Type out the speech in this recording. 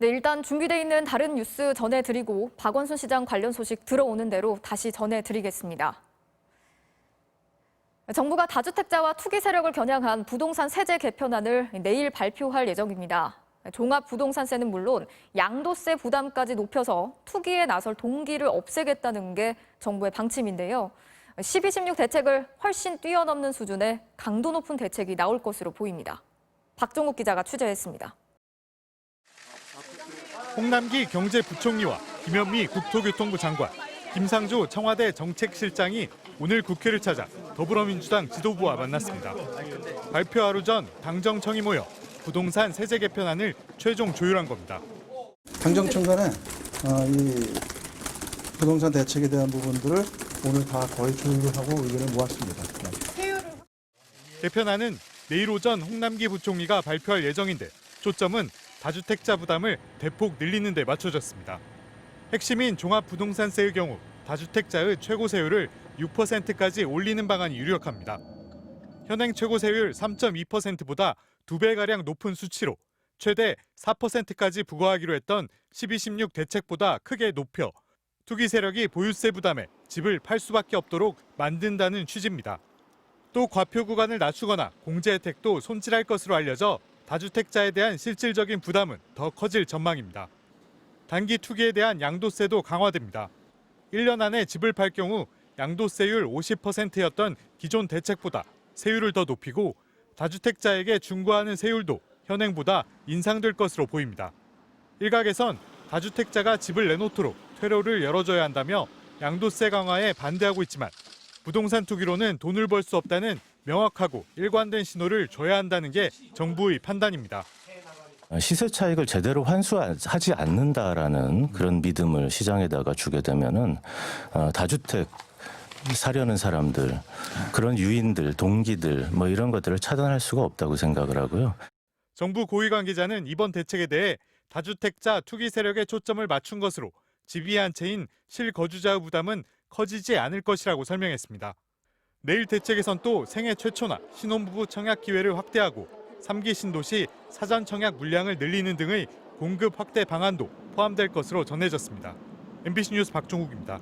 네, 일단 준비돼 있는 다른 뉴스 전해드리고 박원순 시장 관련 소식 들어오는 대로 다시 전해드리겠습니다. 정부가 다주택자와 투기 세력을 겨냥한 부동산 세제 개편안을 내일 발표할 예정입니다. 종합부동산세는 물론 양도세 부담까지 높여서 투기에 나설 동기를 없애겠다는 게 정부의 방침인데요. 12, 16 대책을 훨씬 뛰어넘는 수준의 강도 높은 대책이 나올 것으로 보입니다. 박종욱 기자가 취재했습니다. 홍남기 경제부총리와 김현미 국토교통부 장관, 김상조 청와대 정책실장이 오늘 국회를 찾아 더불어민주당 지도부와 만났습니다. 발표 하루 전 당정청이 모여 부동산 세제 개편안을 최종 조율한 겁니다. 당정청 간에 이 부동산 대책에 대한 부분들을 오늘 다 거의 조율을 하고 의견을 모았습니다. 개편안은 내일 오전 홍남기 부총리가 발표할 예정인데 초점은 다주택자 부담을 대폭 늘리는 데 맞춰졌습니다. 핵심인 종합부동산세의 경우 다주택자의 최고세율을 6%까지 올리는 방안이 유력합니다. 현행 최고세율 3.2%보다 2배가량 높은 수치로 최대 4%까지 부과하기로 했던 12, 16 대책보다 크게 높여 투기 세력이 보유세 부담에 집을 팔 수밖에 없도록 만든다는 취지입니다. 또 과표 구간을 낮추거나 공제 혜택도 손질할 것으로 알려져 다주택자에 대한 실질적인 부담은 더 커질 전망입니다. 단기 투기에 대한 양도세도 강화됩니다. 1년 안에 집을 팔 경우 양도세율 50%였던 기존 대책보다 세율을 더 높이고 다주택자에게 중과하는 세율도 현행보다 인상될 것으로 보입니다. 일각에선 다주택자가 집을 내놓도록 퇴로를 열어줘야 한다며 양도세 강화에 반대하고 있지만 부동산 투기로는 돈을 벌 수 없다는 명확하고 일관된 신호를 줘야 한다는 게 정부의 판단입니다. 시세 차익을 제대로 환수하지 않는다라는 그런 믿음을 시장에다가 주게 되면은 다주택 사려는 사람들, 그런 유인들, 동기들 뭐 이런 것들을 차단할 수가 없다고 생각을 하고요. 정부 고위 관계자는 이번 대책에 대해 다주택자 투기 세력에 초점을 맞춘 것으로 집이 한 채인 실거주자의 부담은 커지지 않을 것이라고 설명했습니다. 내일 대책에선 또 생애 최초나 신혼부부 청약 기회를 확대하고 3기 신도시 사전 청약 물량을 늘리는 등의 공급 확대 방안도 포함될 것으로 전해졌습니다. MBC 뉴스 박종욱입니다.